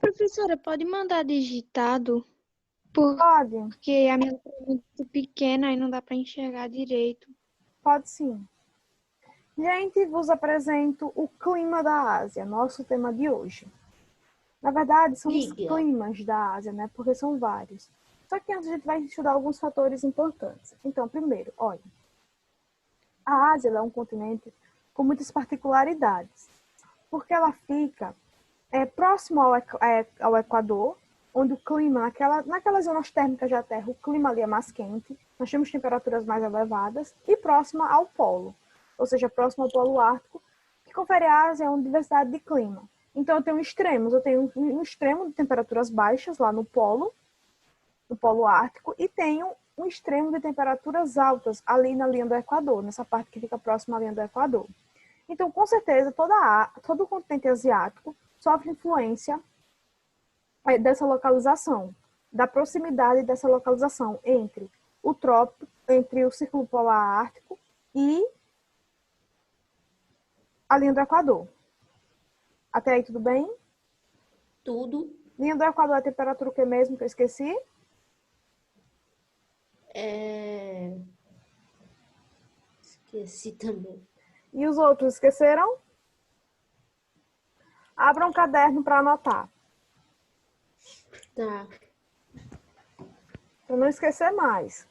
Professora, pode mandar digitado? Pode, Porque a minha letra é muito pequena e não dá para enxergar direito. pode sim. Gente, vos apresento o clima da Ásia, nosso tema de hoje. Na verdade, são os Diga. climas da Ásia, né? Porque são vários. Só que antes a gente vai estudar alguns fatores importantes. Então, primeiro, olha, a Ásia é um continente com muitas particularidades, porque ela fica próximo ao Equador, onde o clima, naquelas zonas térmicas da Terra, o clima ali é mais quente, nós temos temperaturas mais elevadas, e próxima ao polo, ou seja, próximo ao polo ártico, que confere à Ásia uma diversidade de clima. Então, eu tenho extremos, eu tenho um extremo de temperaturas baixas lá no polo ártico, e tenho um extremo de temperaturas altas ali na linha do Equador, nessa parte que fica próxima à linha do Equador. Então, com certeza, todo o continente asiático sofre influência dessa localização, da proximidade dessa localização entre o trópico, entre o Círculo Polar Ártico e a linha do Equador. Até aí tudo bem? Tudo. Linha do Equador é a temperatura o que mesmo que eu esqueci? Esqueci também. E os outros esqueceram? Abra um caderno para anotar, Tá. para não esquecer mais.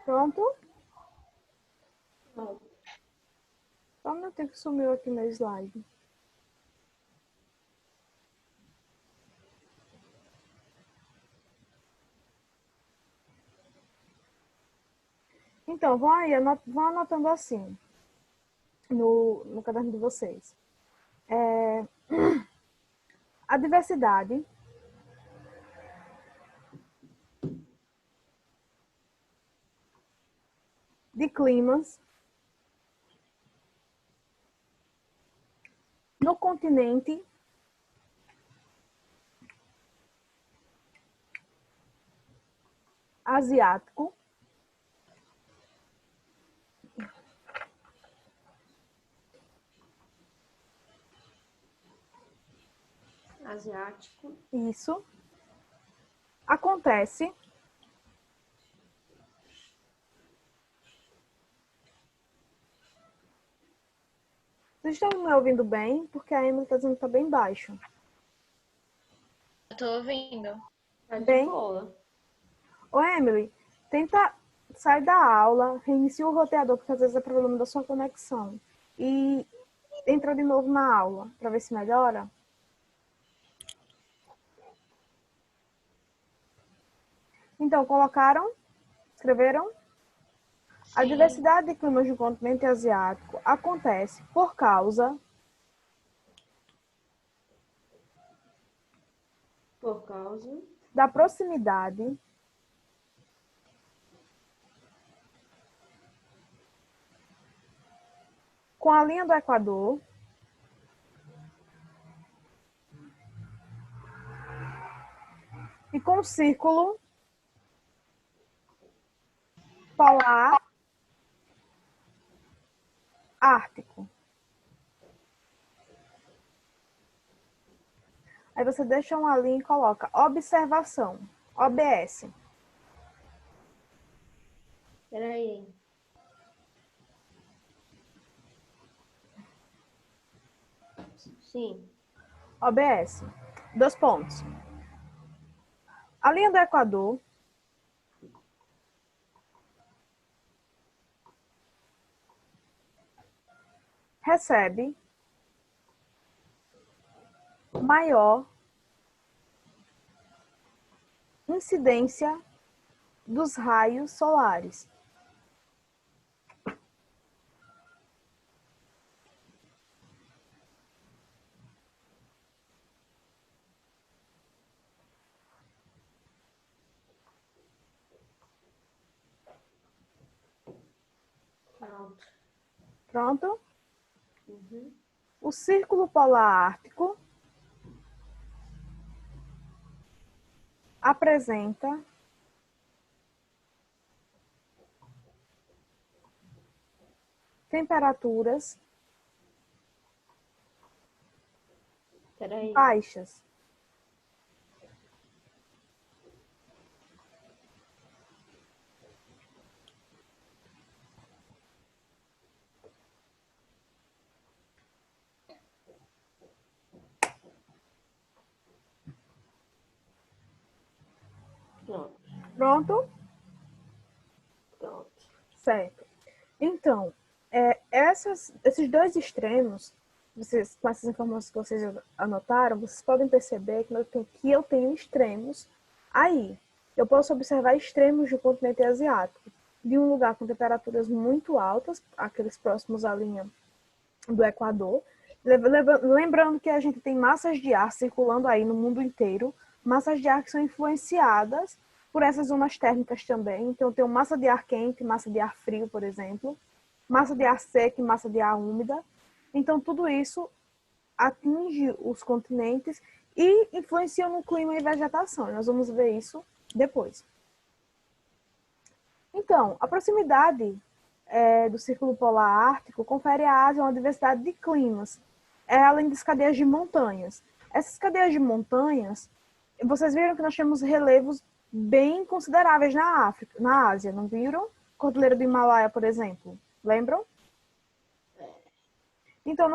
Pronto? Só um minutinho que sumiu aqui meu slide. Então, vão anotando assim, no caderno de vocês. A diversidade de climas no continente asiático Asiático. isso acontece Vocês estão me ouvindo bem? Porque a Emily está dizendo que está bem baixo. Eu tô ouvindo. Tá de Bem? boa. Ô, Emily, tenta sair da aula, reinicia o roteador, porque às vezes é problema da sua conexão. E entra de novo na aula, para ver se melhora. Então, colocaram? Escreveram? A diversidade de climas do continente asiático acontece por causa Por causa da proximidade com a linha do Equador e com o círculo polar ártico. Aí você deixa uma linha e coloca observação, OBS. Peraí. Sim. OBS. 2 pontos. A linha do Equador recebe maior incidência dos raios solares. Pronto? Uhum. O Círculo Polar Ártico apresenta temperaturas Peraí. baixas. Pronto. Pronto? Pronto. Certo. Então, esses dois extremos, com essas informações que vocês anotaram, vocês podem perceber que eu tenho extremos aí. Eu posso observar extremos do continente asiático, de um lugar com temperaturas muito altas, aqueles próximos à linha do Equador, lembrando que a gente tem massas de ar circulando aí no mundo inteiro, massas de ar que são influenciadas por essas zonas térmicas também. Então, tem massa de ar quente, massa de ar frio, por exemplo, massa de ar seca e massa de ar úmida. Então, tudo isso atinge os continentes e influencia no clima e vegetação. Nós vamos ver isso depois. Então, a proximidade do Círculo Polar Ártico confere à Ásia uma diversidade de climas, além das cadeias de montanhas. Essas cadeias de montanhas, vocês viram que nós temos relevos bem consideráveis na África, na Ásia, não viram? Cordilheira do Himalaia, por exemplo. Lembram? Então,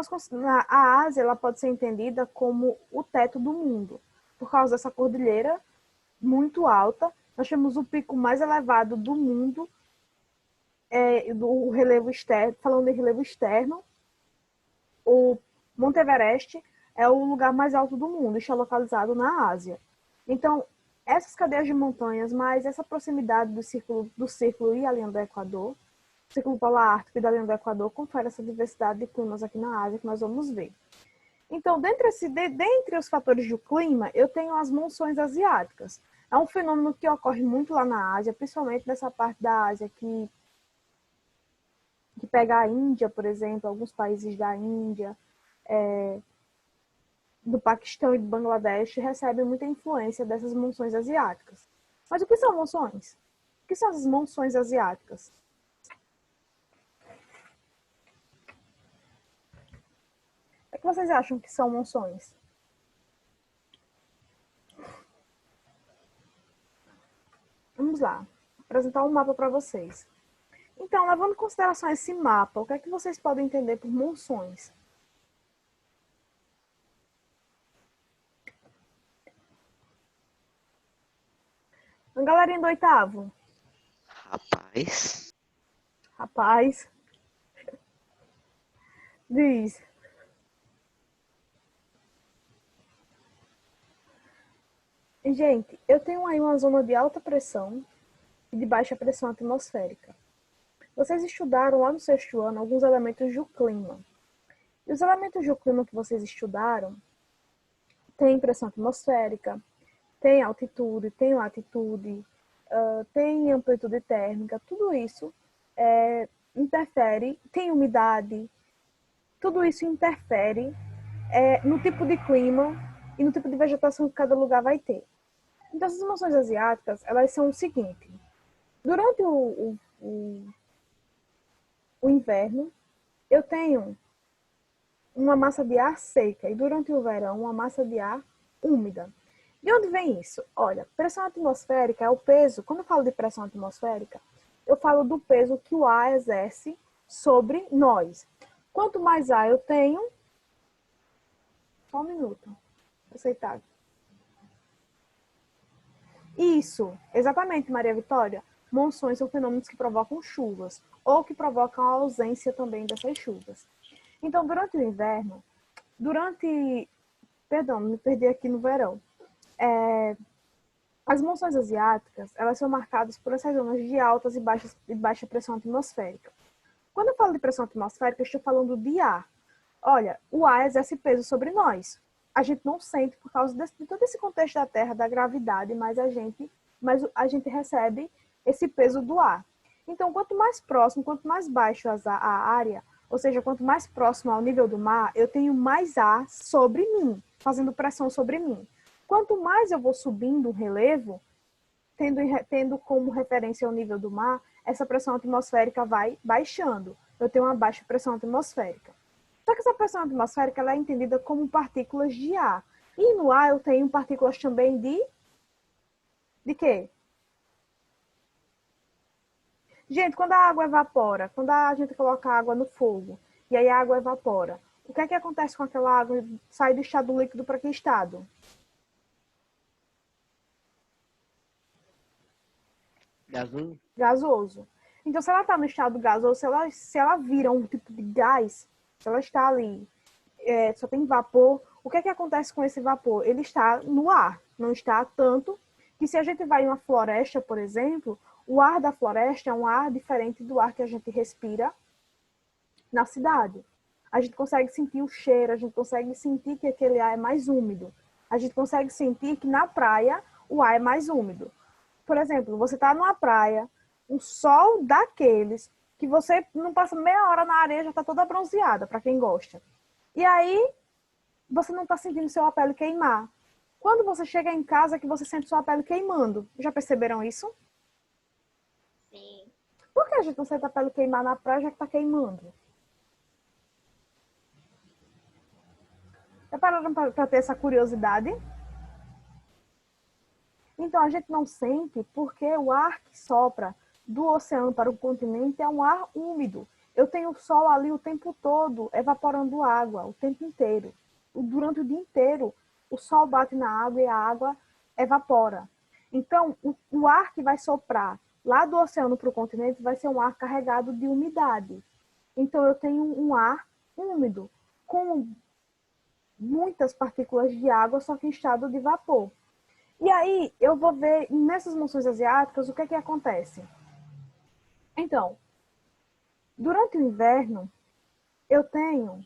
a Ásia ela pode ser entendida como o teto do mundo. Por causa dessa cordilheira muito alta, nós temos o pico mais elevado do mundo, do relevo externo. Falando em relevo externo, o Monte Everest é o lugar mais alto do mundo, está localizado na Ásia. Então, essas cadeias de montanhas, mais essa proximidade do círculo e a linha do Equador, o Círculo Polar Ártico e da linha do Equador, confere essa diversidade de climas aqui na Ásia que nós vamos ver. Então, dentre os fatores do clima, eu tenho as monções asiáticas. É um fenômeno que ocorre muito lá na Ásia, principalmente nessa parte da Ásia que pega a Índia, por exemplo, alguns países da Índia, do Paquistão e do Bangladesh recebem muita influência dessas monções asiáticas. Mas o que são monções? O que são as monções asiáticas? O que vocês acham que são monções? Vamos lá, apresentar um mapa para vocês. Então, levando em consideração esse mapa, o que é que vocês podem entender por monções? A galerinha do oitavo. Rapaz. Diz. Gente, eu tenho aí uma zona de alta pressão e de baixa pressão atmosférica. Vocês estudaram lá no sexto ano alguns elementos do clima. E os elementos do clima que vocês estudaram tem pressão atmosférica, tem altitude, tem latitude, tem amplitude térmica, tudo isso interfere, tem umidade, tudo isso interfere no tipo de clima e no tipo de vegetação que cada lugar vai ter. Então, essas emoções asiáticas, elas são o seguinte: durante o inverno, eu tenho uma massa de ar seca e durante o verão, uma massa de ar úmida. De onde vem isso? Olha, pressão atmosférica é o peso. Quando eu falo de pressão atmosférica, eu falo do peso que o ar exerce sobre nós. Quanto mais ar eu tenho... Só um minuto. Aceitável. Isso, exatamente, Maria Vitória. Monções são fenômenos que provocam chuvas ou que provocam a ausência também dessas chuvas. Então, durante o inverno, Perdão, me perdi aqui no verão. As monções asiáticas, elas são marcadas por essas zonas de altas e baixa pressão atmosférica. Quando eu falo de pressão atmosférica, eu estou falando de ar. Olha, o ar exerce peso sobre nós. A gente não sente por causa de todo esse contexto da Terra, da gravidade, mas a gente recebe esse peso do ar. Então, quanto mais próximo, quanto mais baixo a área, Ou seja, quanto mais próximo ao nível do mar, eu tenho mais ar sobre mim, fazendo pressão sobre mim. Quanto mais eu vou subindo um relevo, tendo como referência o nível do mar, essa pressão atmosférica vai baixando. Eu tenho uma baixa pressão atmosférica. Só que essa pressão atmosférica ela é entendida como partículas de ar. E no ar eu tenho partículas também de quê? Gente, quando a água evapora, quando a gente coloca a água no fogo e aí a água evapora, o que é que acontece com aquela água? Sai do estado líquido para que estado? Gasoso? Gasoso. Então, se ela está no estado gasoso, se ela vira um tipo de gás, se ela está ali, só tem vapor, o que é que acontece com esse vapor? Ele está no ar, não está tanto que se a gente vai em uma floresta, por exemplo, o ar da floresta é um ar diferente do ar que a gente respira na cidade. A gente consegue sentir o cheiro, a gente consegue sentir que aquele ar é mais úmido. A gente consegue sentir que na praia o ar é mais úmido. Por exemplo, você está numa praia, um sol daqueles, que você não passa meia hora na areia, já está toda bronzeada, para quem gosta. E aí, você não está sentindo sua pele queimar. Quando você chega em casa, é que você sente sua pele queimando. Já perceberam isso? Sim. Por que a gente não sente a pele queimar na praia, já que está queimando? Já pararam para ter essa curiosidade? Então, a gente não sente porque o ar que sopra do oceano para o continente é um ar úmido. Eu tenho o sol ali o tempo todo, evaporando água, o tempo inteiro. Durante o dia inteiro, o sol bate na água e a água evapora. Então, o ar que vai soprar lá do oceano para o continente vai ser um ar carregado de umidade. Então, eu tenho um ar úmido, com muitas partículas de água, só que em estado de vapor. E aí, eu vou ver nessas monções asiáticas o que é que acontece. Então, durante o inverno, eu tenho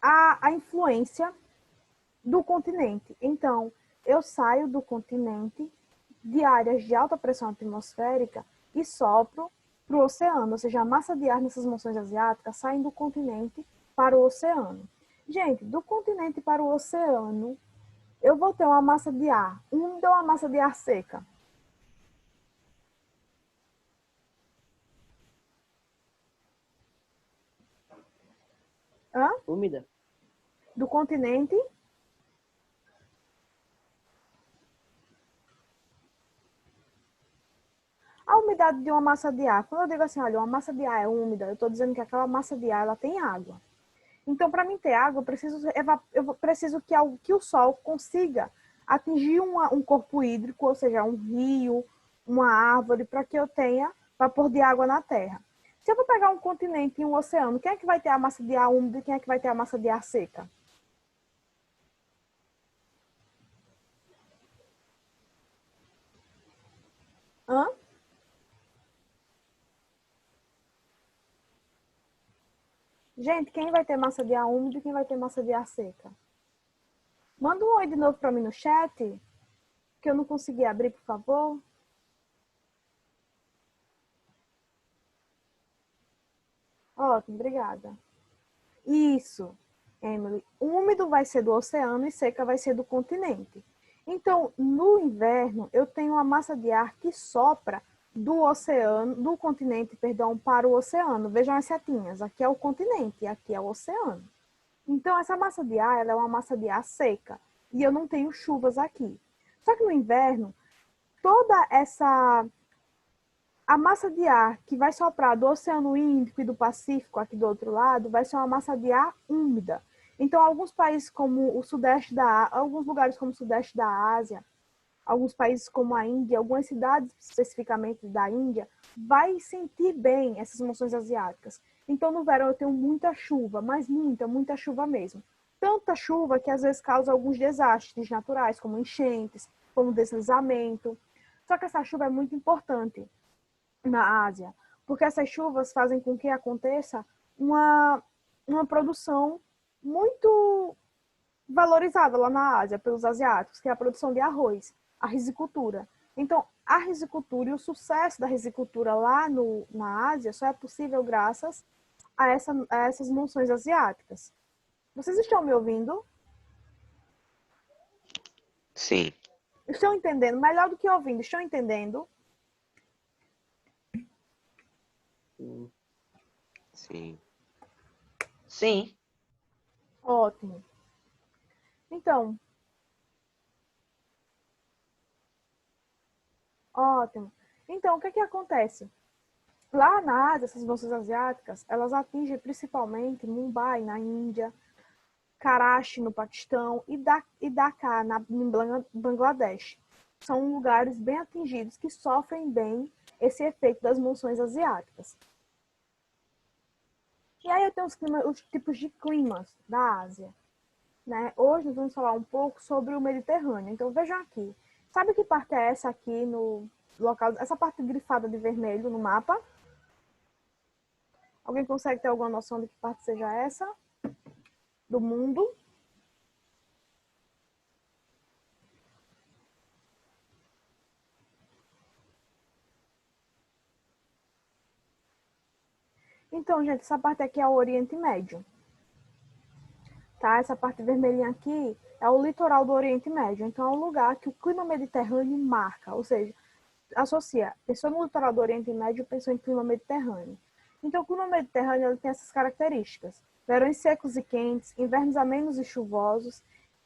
a influência do continente. Então, eu saio do continente de áreas de alta pressão atmosférica e sopro para o oceano. Ou seja, a massa de ar nessas monções asiáticas sai do continente para o oceano. Gente, do continente para o oceano, eu vou ter uma massa de ar úmida ou uma massa de ar seca? Hã? Úmida? Do continente. A umidade de uma massa de ar, quando eu digo assim, olha, uma massa de ar é úmida, eu estou dizendo que aquela massa de ar ela tem água. Então, para mim ter água, eu preciso que o sol consiga atingir um corpo hídrico, ou seja, um rio, uma árvore, para que eu tenha vapor de água na Terra. Se eu vou pegar um continente e um oceano, quem é que vai ter a massa de ar úmida e quem é que vai ter a massa de ar seca? Hã? Gente, quem vai ter massa de ar úmido e quem vai ter massa de ar seca? Manda um oi de novo para mim no chat, que eu não consegui abrir, por favor. Ótimo, obrigada. Isso, Emily. Úmido vai ser do oceano e seca vai ser do continente. Então, no inverno, eu tenho uma massa de ar que sopra do oceano, do continente, perdão, para o oceano. Vejam as setinhas. Aqui é o continente, aqui é o oceano. Então, essa massa de ar, ela é uma massa de ar seca. E eu não tenho chuvas aqui. Só que no inverno, toda a massa de ar que vai soprar do Oceano Índico e do Pacífico, aqui do outro lado, vai ser uma massa de ar úmida. Então, alguns países como o Sudeste alguns lugares como o Sudeste da Ásia, alguns países como a Índia, algumas cidades especificamente da Índia, vai sentir bem essas monções asiáticas. Então, no verão eu tenho muita chuva, mas muita chuva mesmo. Tanta chuva que às vezes causa alguns desastres naturais, como enchentes, como deslizamento. Só que essa chuva é muito importante na Ásia, porque essas chuvas fazem com que aconteça uma produção muito valorizada lá na Ásia pelos asiáticos, que é a produção de arroz, a risicultura. Então, a risicultura e o sucesso da risicultura lá na Ásia só é possível graças a essas monções asiáticas. Vocês estão me ouvindo? Sim. Estão entendendo? Melhor do que ouvindo, estão entendendo? Sim. Sim. Ótimo. Então, ótimo. Então, o que que acontece? Lá na Ásia, essas monções asiáticas, elas atingem principalmente Mumbai, na Índia, Karachi, no Paquistão, e Dhaka, em Bangladesh. São lugares bem atingidos que sofrem bem esse efeito das monções asiáticas. E aí eu tenho os tipos de climas da Ásia. Né? Hoje nós vamos falar um pouco sobre o Mediterrâneo. Então vejam aqui. Sabe que parte é essa aqui no local? Essa parte grifada de vermelho no mapa? Alguém consegue ter alguma noção de que parte seja essa? Do mundo? Então, gente, essa parte aqui é o Oriente Médio. Tá? Essa parte vermelhinha aqui é o litoral do Oriente Médio. Então, é um lugar que o clima mediterrâneo marca. Ou seja, associa, pensou no litoral do Oriente Médio, pensou em clima mediterrâneo. Então, o clima mediterrâneo ele tem essas características. Verões secos e quentes, invernos amenos e chuvosos,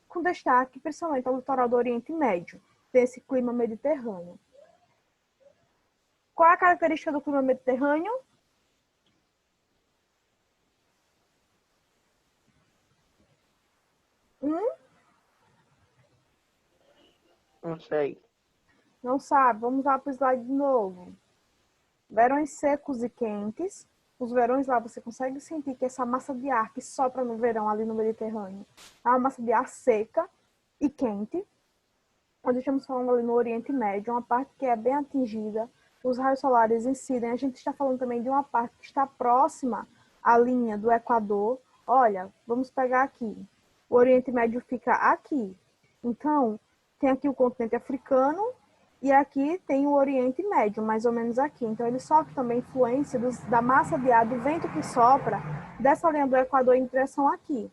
com destaque principalmente ao litoral do Oriente Médio, tem esse clima mediterrâneo. Qual é a característica do clima mediterrâneo? Não sei. Não sabe? Vamos lá para o slide de novo. Verões secos e quentes. Os verões lá você consegue sentir que essa massa de ar que sopra no verão ali no Mediterrâneo é uma massa de ar seca e quente. Nós estamos falando ali no Oriente Médio, uma parte que é bem atingida. Os raios solares incidem. A gente está falando também de uma parte que está próxima à linha do Equador. Olha, vamos pegar aqui. O Oriente Médio fica aqui. Então, tem aqui o continente africano e aqui tem o Oriente Médio, mais ou menos aqui. Então, ele sofre também influência da massa de ar, do vento que sopra dessa linha do Equador em direção aqui.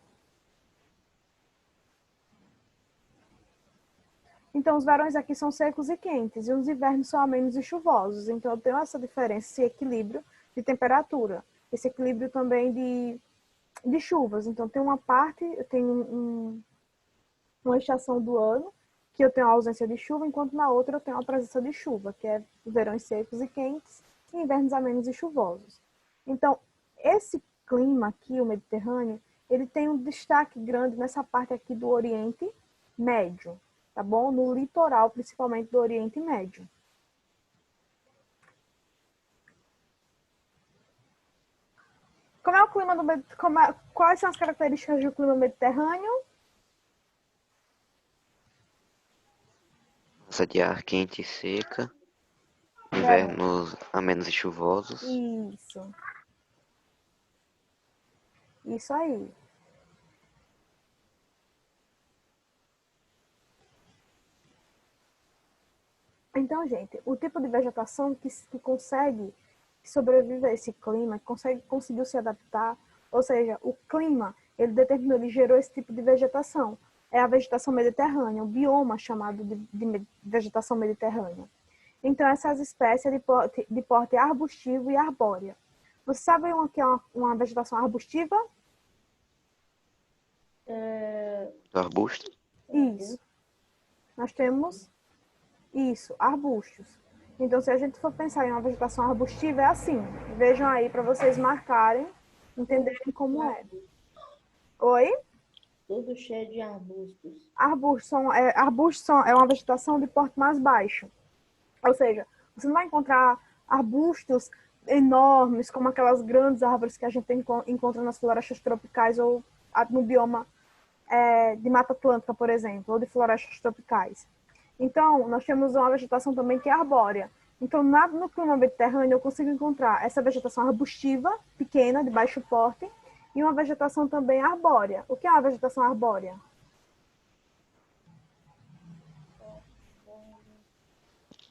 Então, os verões aqui são secos e quentes, e os invernos são amenos e chuvosos. Então, eu tenho essa diferença, esse equilíbrio de temperatura, esse equilíbrio também de chuvas. Então, tem uma parte, eu tenho uma estação do ano que eu tenho a ausência de chuva, enquanto na outra eu tenho a presença de chuva, que é verões secos e quentes, e invernos amenos e chuvosos. Então, esse clima aqui, o Mediterrâneo, ele tem um destaque grande nessa parte aqui do Oriente Médio, tá bom? No litoral, principalmente do Oriente Médio. Como é o clima do quais são as características do clima mediterrâneo? Massa de ar quente e seca. Invernos amenos e chuvosos. Isso. Isso aí. Então, gente, o tipo de vegetação que consegue sobreviver a esse clima, conseguiu se adaptar, ou seja, o clima, ele determinou, ele gerou esse tipo de vegetação. É a vegetação mediterrânea, o bioma chamado de vegetação mediterrânea. Então, essas espécies de porte arbustivo e arbórea. Vocês sabem o que é uma vegetação arbustiva? Do arbusto. Isso. Nós temos isso, arbustos. Então, se a gente for pensar em uma vegetação arbustiva, é assim. Vejam aí para vocês marcarem, entenderem como é. Oi? Tudo cheio de arbustos. Arbustos é uma vegetação de porte mais baixo. Ou seja, você não vai encontrar arbustos enormes, como aquelas grandes árvores que a gente encontra nas florestas tropicais ou no bioma de Mata Atlântica, por exemplo, ou de florestas tropicais. Então, nós temos uma vegetação também que é arbórea. Então, no clima mediterrâneo, eu consigo encontrar essa vegetação arbustiva, pequena, de baixo porte, e uma vegetação também arbórea. O que é uma vegetação arbórea?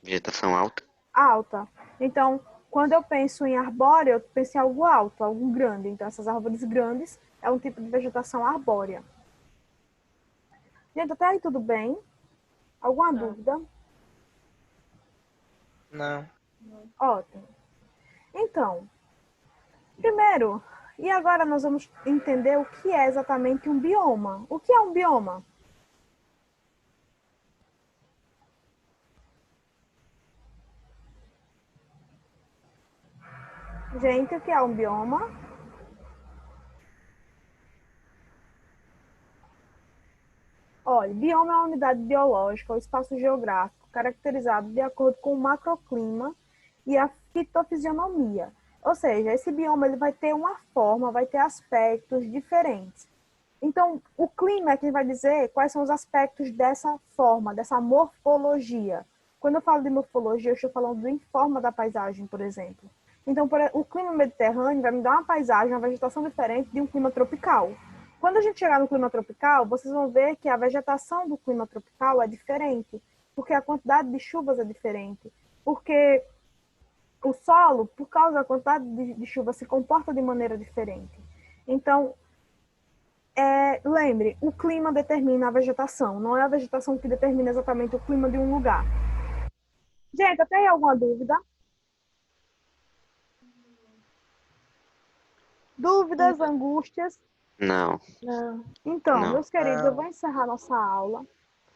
Vegetação alta. Alta. Então, quando eu penso em arbóreo, eu penso em algo alto, algo grande. Então, essas árvores grandes é um tipo de vegetação arbórea. Gente, até aí tudo bem? Alguma dúvida? Não. Ótimo. Então, primeiro, e agora nós vamos entender o que é exatamente um bioma. O que é um bioma? Gente, o que é um bioma? Olha, bioma é uma unidade biológica ou espaço geográfico caracterizado de acordo com o macroclima e a fitofisionomia. Ou seja, esse bioma ele vai ter uma forma, vai ter aspectos diferentes. Então, o clima é quem vai dizer quais são os aspectos dessa forma, dessa morfologia. Quando eu falo de morfologia, eu estou falando de forma da paisagem, por exemplo. Então, o clima mediterrâneo vai me dar uma paisagem, uma vegetação diferente de um clima tropical. Quando a gente chegar no clima tropical, vocês vão ver que a vegetação do clima tropical é diferente, porque a quantidade de chuvas é diferente, porque o solo, por causa da quantidade de chuva, se comporta de maneira diferente. Então, lembre, o clima determina a vegetação, não é a vegetação que determina exatamente o clima de um lugar. Gente, tem alguma dúvida? Dúvidas, angústias? Não. Não. Então, Não. meus queridos, eu vou encerrar nossa aula.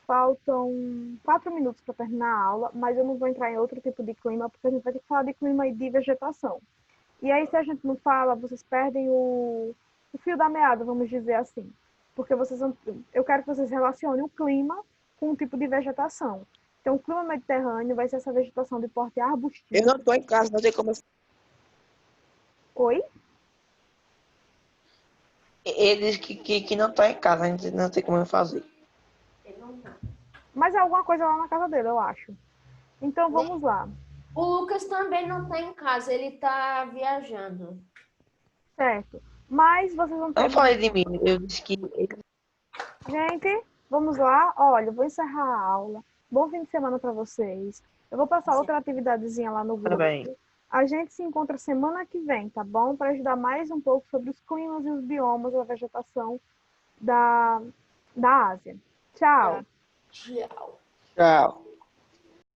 Faltam 4 minutos para terminar a aula, mas eu não vou entrar em outro tipo de clima, porque a gente vai ter que falar de clima e de vegetação. E aí, se a gente não fala, vocês perdem o fio da meada, vamos dizer assim. Porque eu quero que vocês relacionem o clima com um tipo de vegetação. Então, o clima mediterrâneo vai ser essa vegetação de porte arbustivo. Eu não tô em casa, não sei como. Oi? Ele disse que não tá em casa, a gente não sei como eu fazer. Ele não tá. Mas é alguma coisa lá na casa dele, eu acho. Então, vamos lá. O Lucas também não tá em casa, ele tá viajando. Certo. Mas vocês vão ter... Não falei de mim, eu disse que Gente, vamos lá. Olha, eu vou encerrar a aula. Bom fim de semana para vocês. Eu vou passar outra atividadezinha lá no grupo. também. A gente se encontra semana que vem, tá bom? Para ajudar mais um pouco sobre os climas e os biomas da vegetação da Ásia. Tchau. Tchau. Tchau.